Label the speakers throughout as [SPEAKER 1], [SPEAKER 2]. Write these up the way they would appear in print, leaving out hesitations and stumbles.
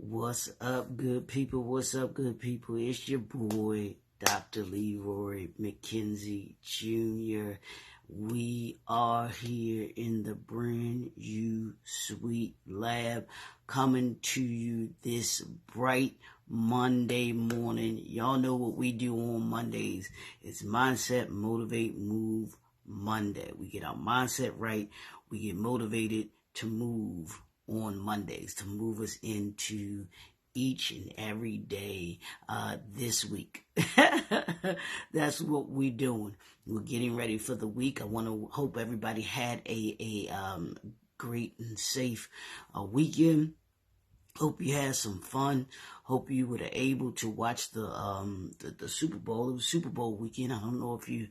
[SPEAKER 1] What's up, good people? What's up, good people? It's your boy, Dr. Leroy McKenzie Jr. We are here in the brand new sweet lab coming to you this bright Monday morning. Y'all know what we do on Mondays. It's Mindset, Motivate, Move Monday. We get our mindset right. We get motivated to move on Mondays, to move us into each and every day this week. That's what we're doing. We're getting ready for the week. I want to hope everybody had a great and safe weekend. Hope you had some fun. Hope you were able to watch the Super Bowl. It was Super Bowl weekend. I don't know if you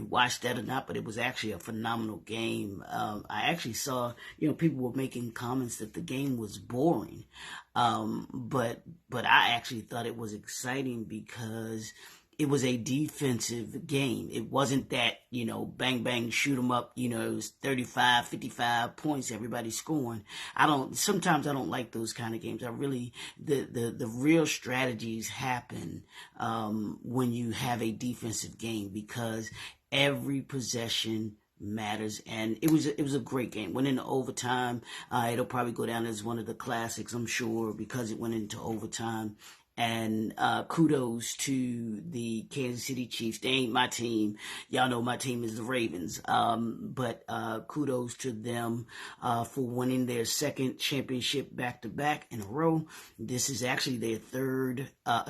[SPEAKER 1] watched that or not, but it was actually a phenomenal game. I actually saw, people were making comments that the game was boring. But I actually thought it was exciting because it was a defensive game. It wasn't that, bang, bang, shoot 'em up, it was 35, 55 points, everybody scoring. Sometimes I don't like those kind of games. The real strategies happen, when you have a defensive game because every possession matters, and it was a great game. Went into overtime. It'll probably go down as one of the classics, I'm sure, because it went into overtime. And kudos to the Kansas City Chiefs. They ain't my team. Y'all know my team is the Ravens. But kudos to them for winning their second championship back-to-back in a row. This is actually their third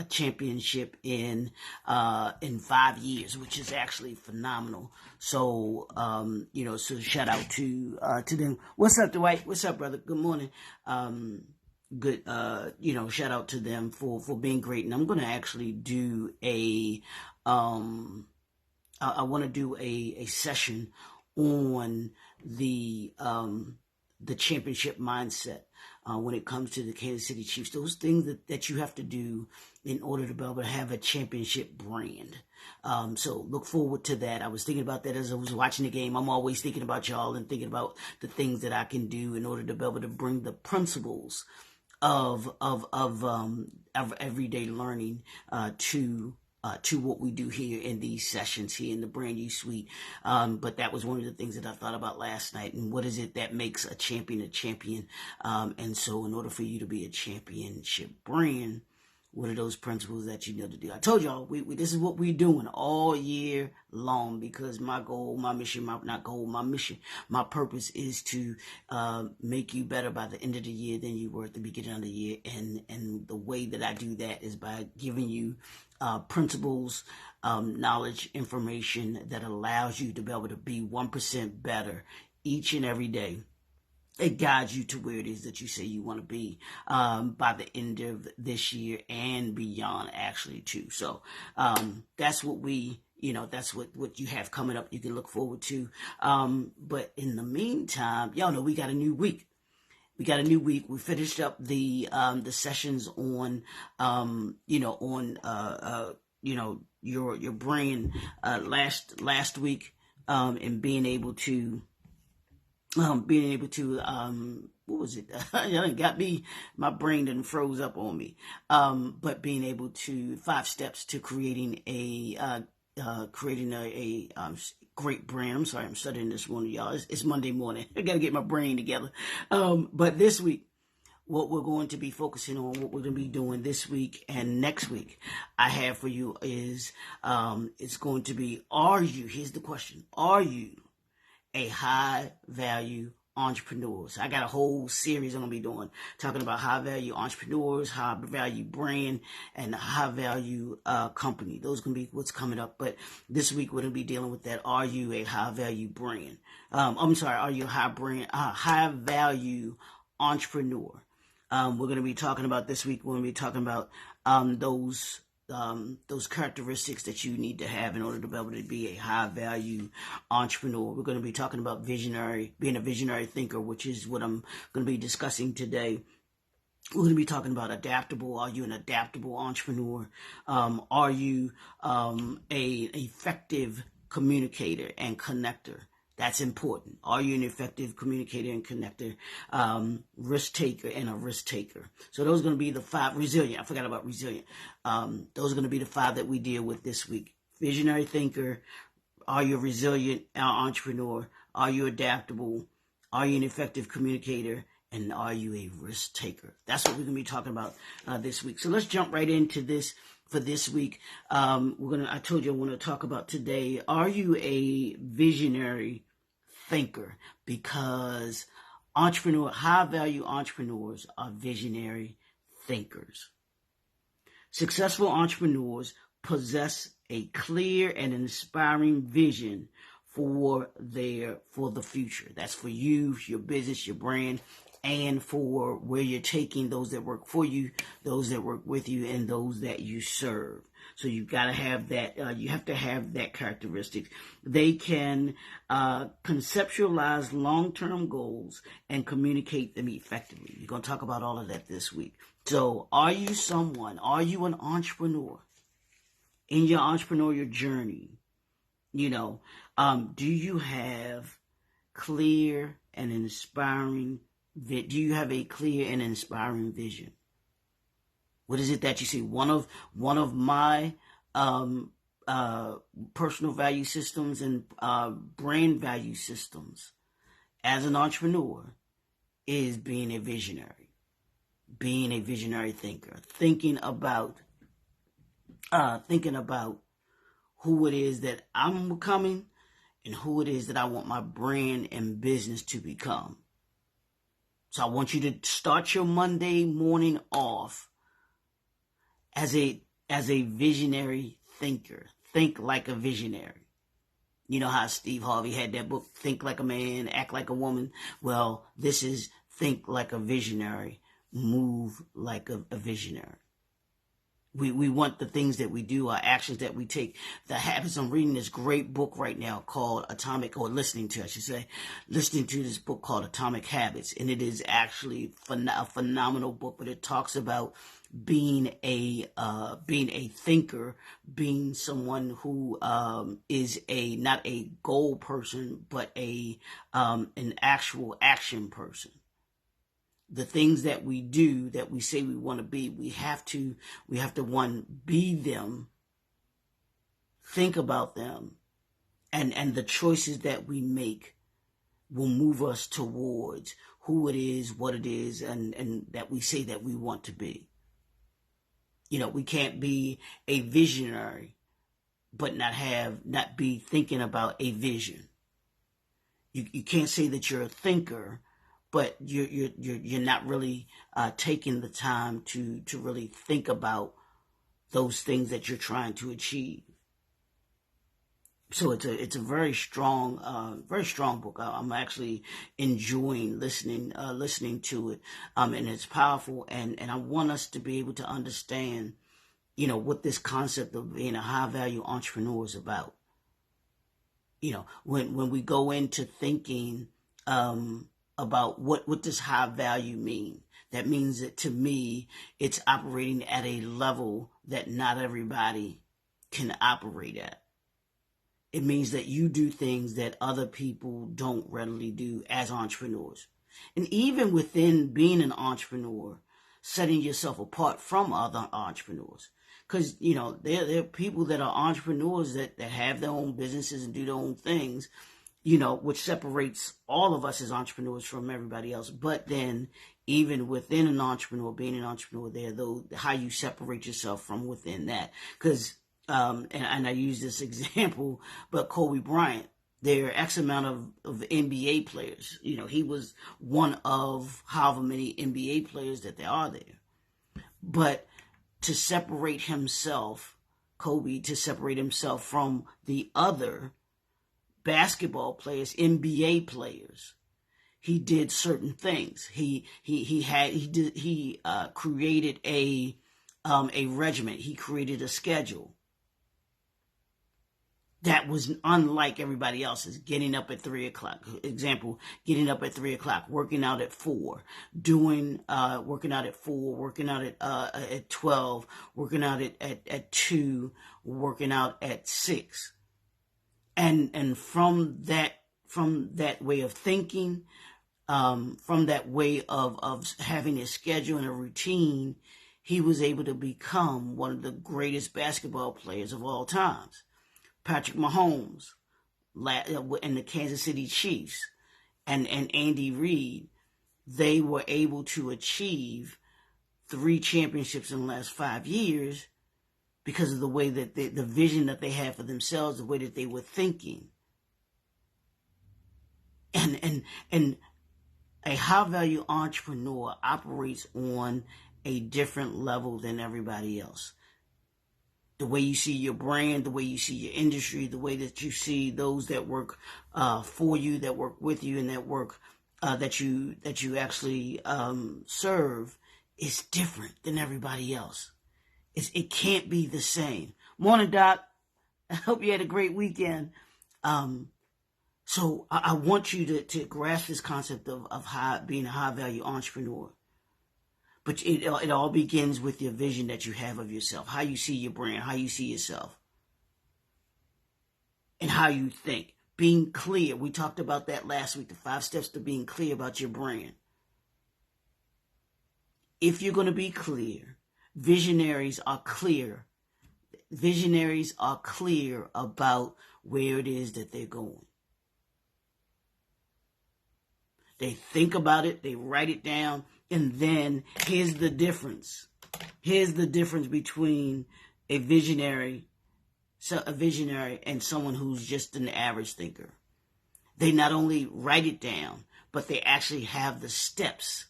[SPEAKER 1] championship in 5 years, which is actually phenomenal. So, so shout out to them. What's up, Dwight? What's up, brother? Good morning. Good, shout out to them for being great. And I'm going to actually do I want to do a session on the championship mindset when it comes to the Kansas City Chiefs. Those things that you have to do in order to be able to have a championship brand. So look forward to that. I was thinking about that as I was watching the game. I'm always thinking about y'all and thinking about the things that I can do in order to be able to bring the principles of everyday learning to what we do here in these sessions here in the brand new suite. But that was one of the things that I thought about last night. And what is it that makes a champion a champion? And so in order for you to be a championship brand, what are those principles that you know to do? I told y'all, this is what we're doing all year long because my goal, my mission, my purpose is to make you better by the end of the year than you were at the beginning of the year. And the way that I do that is by giving you principles, knowledge, information that allows you to be able to be 1% better each and every day. It guides you to where it is that you say you want to be by the end of this year and beyond, actually, too. So that's what that's what you have coming up you can look forward to. But in the meantime, y'all know we got a new week. We finished up the sessions on your brain last week, and being able to what was it? Y'all got me, my brain done froze up on me. But being able to 5 steps to creating a great brand. I'm sorry, I'm studying this morning, y'all. It's Monday morning. I gotta get my brain together. But this week, what we're going to be focusing on, what we're going to be doing this week and next week, I have for you is, it's going to be, here's the question, are you a high value entrepreneur? So I got a whole series I'm going to be doing, talking about high value entrepreneurs, high value brand, and high value company. Those are going to be what's coming up. But this week we're going to be dealing with that. Are you a high value brand? Are you a high value entrepreneur? We're going to be talking about this week. We're going to be talking about those characteristics that you need to have in order to be able to be a high value entrepreneur. We're going to be talking about being a visionary thinker, which is what I'm going to be discussing today. We're going to be talking about adaptable. Are you an adaptable entrepreneur? Are you a effective communicator and connector? That's important. Are you an effective communicator and connector, risk taker, and a risk taker? So those are going to be the 5. Resilient. I forgot about resilient. Those are going to be the 5 that we deal with this week. Visionary thinker. Are you a resilient entrepreneur? Are you adaptable? Are you an effective communicator? And are you a risk taker? That's what we're going to be talking about this week. So let's jump right into this. For this week, I told you I want to talk about today. Are you a visionary thinker? Because high value entrepreneurs are visionary thinkers. Successful entrepreneurs possess a clear and inspiring vision for the future. That's for you, your business, your brand, and for where you're taking those that work for you, those that work with you, and those that you serve. So you've got to have that. You have to have that characteristic. They can conceptualize long-term goals and communicate them effectively. We're going to talk about all of that this week. So are you an entrepreneur in your entrepreneurial journey? Do you have clear and inspiring do you have a clear and inspiring vision? What is it that you see? One of my personal value systems and brand value systems as an entrepreneur is being a visionary thinker, thinking about who it is that I'm becoming and who it is that I want my brand and business to become. So I want you to start your Monday morning off as a visionary thinker. Think like a visionary. You know how Steve Harvey had that book, Think Like a Man, Act Like a Woman? Well, this is think like a visionary, move like a visionary. We want the things that we do, our actions that we take, the habits. I'm reading this great book right now called listening to this book called Atomic Habits. And it is actually a phenomenal book, but it talks about being a thinker, being someone who is not a goal person, but an actual action person. The things that we do, that we say we want to be, we have to one, be them, think about them, and the choices that we make will move us towards who it is, what it is, and that we say that we want to be. We can't be a visionary, but not be thinking about a vision. You can't say that you're a thinker, but you're not really taking the time to really think about those things that you're trying to achieve. So it's a very strong book. I'm actually enjoying listening to it, and it's powerful. And I want us to be able to understand, what this concept of being a high value entrepreneur is about. When we go into thinking about what does high value mean? That means that, to me, it's operating at a level that not everybody can operate at. It means that you do things that other people don't readily do as entrepreneurs. And even within being an entrepreneur, setting yourself apart from other entrepreneurs. Because, there are people that are entrepreneurs that have their own businesses and do their own things, which separates all of us as entrepreneurs from everybody else. But then even within an entrepreneur, being an entrepreneur, how you separate yourself from within that. Because, and I use this example, but Kobe Bryant, there are X amount of NBA players. He was one of however many NBA players that there are there. But to separate himself, Kobe, from the other basketball players, NBA players, he did certain things. He created a regiment. He created a schedule that was unlike everybody else's. Getting up at 3 o'clock. Example, getting up at 3 o'clock, working out at 4, working out at 4, working out at 12, working out at 2, working out at 6. And from that that way of thinking, from that way of having a schedule and a routine, he was able to become one of the greatest basketball players of all times. Patrick Mahomes and the Kansas City Chiefs and Andy Reid, they were able to achieve 3 championships in the last 5 years because of the way that the vision that they had for themselves, the way that they were thinking. And a high-value entrepreneur operates on a different level than everybody else. The way you see your brand, the way you see your industry, the way that you see those that work for you, that work with you, and that work that you actually serve is different than everybody else. It can't be the same. Morning, Doc. I hope you had a great weekend. So I want you to grasp this concept of being a high-value entrepreneur. But it all begins with your vision that you have of yourself, how you see your brand, how you see yourself, and how you think. Being clear. We talked about that last week, the 5 steps to being clear about your brand. If you're going to be clear, visionaries are clear. Visionaries are clear about where it is that they're going. They think about it, they write it down, and then here's the difference. Here's the difference between a visionary and someone who's just an average thinker. They not only write it down, but they actually have the steps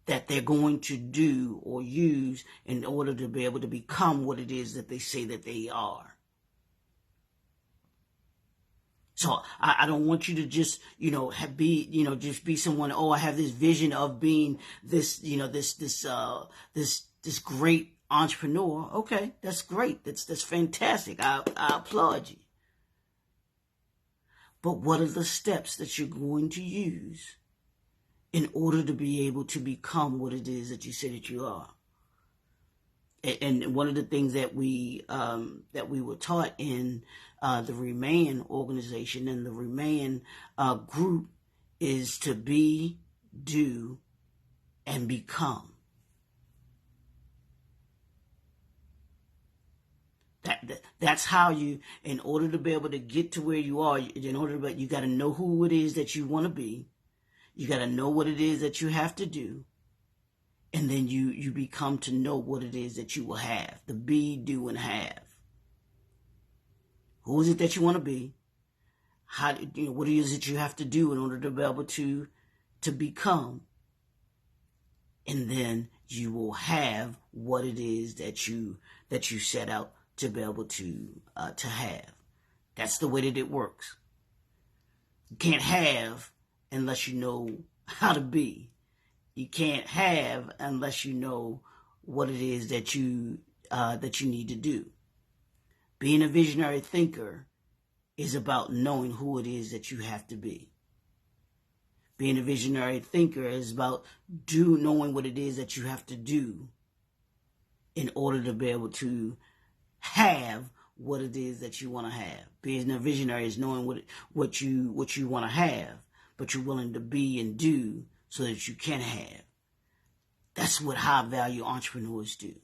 [SPEAKER 1] that they're going to do or use in order to be able to become what it is that they say that they are. So I don't want you to just, just be someone, I have this vision of being this, this great entrepreneur. Okay, that's great. That's fantastic. I applaud you. But what are the steps that you're going to use in order to be able to become what it is that you say that you are? And one of the things that we were taught in the Remain organization and the Remain group is to be, do, and become. That's how you, in order to be able to get to where you are, you got to know who it is that you want to be. You got to know what it is that you have to do. And then you become to know what it is that you will have. The be, do, and have. Who is it that you want to be? What is it you have to do in order to be able to become? And then you will have what it is that you set out to be able to have. That's the way that it works. You can't have unless you know how to be. You can't have unless you know what it is that you need to do. Being a visionary thinker is about knowing who it is that you have to be. Being a visionary thinker is about knowing what it is that you have to do in order to be able to have what it is that you want to have. Being a visionary is knowing what you want to have, but you're willing to be and do so that you can have. That's what high-value entrepreneurs do.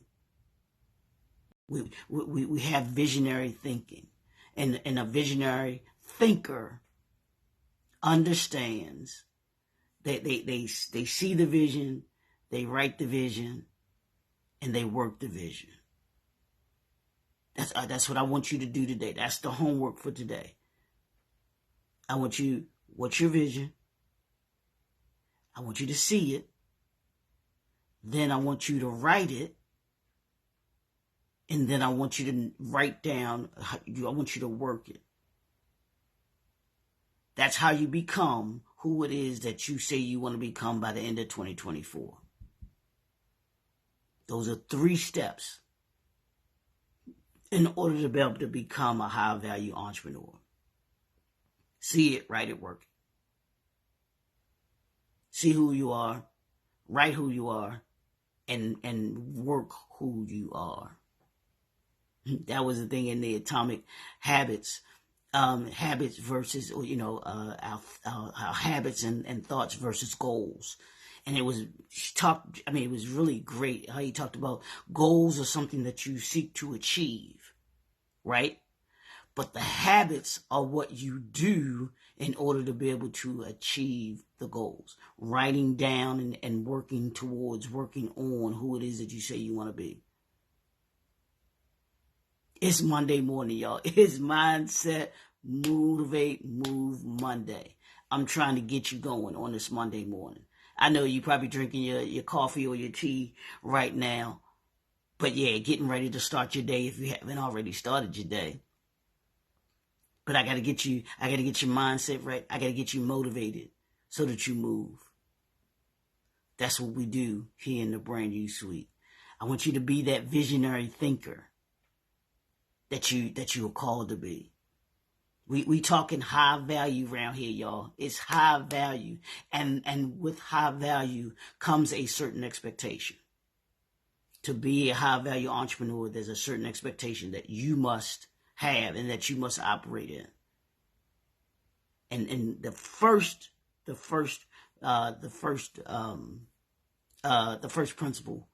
[SPEAKER 1] We have visionary thinking. And a visionary thinker understands that they see the vision, they write the vision, and they work the vision. That's what I want you to do today. That's the homework for today. What's your vision? I want you to see it. Then I want you to write it. And then I want you to write down, I want you to work it. That's how you become who it is that you say you want to become by the end of 2024. Those are 3 steps in order to be able to become a high-value entrepreneur. See it, write it, work it. See who you are, write who you are, and work who you are. That was the thing in the Atomic Habits habits versus, our habits and thoughts versus goals. And it was it was really great how he talked about goals are something that you seek to achieve, right? But the habits are what you do in order to be able to achieve the goals. Writing down and working on who it is that you say you want to be. It's Monday morning, y'all. It's Mindset, Motivate, Move Monday. I'm trying to get you going on this Monday morning. I know you're probably drinking your coffee or your tea right now. But yeah, getting ready to start your day if you haven't already started your day. But I gotta get your mindset right. I gotta get you motivated so that you move. That's what we do here in the Brand New Suite. I want you to be that visionary thinker that you are called to be. We talking high value around here, y'all. It's high value. And with high value comes a certain expectation. To be a high value entrepreneur, there's a certain expectation that you must have and that you must operate in. And the first principle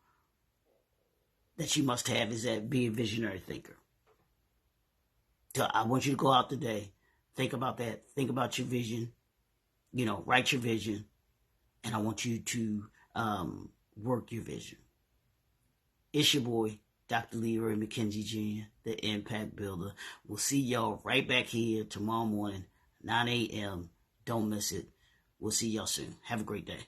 [SPEAKER 1] that you must have is that be a visionary thinker. So I want you to go out today, think about that, think about your vision, write your vision, and I want you to work your vision. It's your boy, Dr. Leroy McKenzie Jr., the Impact Builder. We'll see y'all right back here tomorrow morning, 9 a.m. Don't miss it. We'll see y'all soon. Have a great day.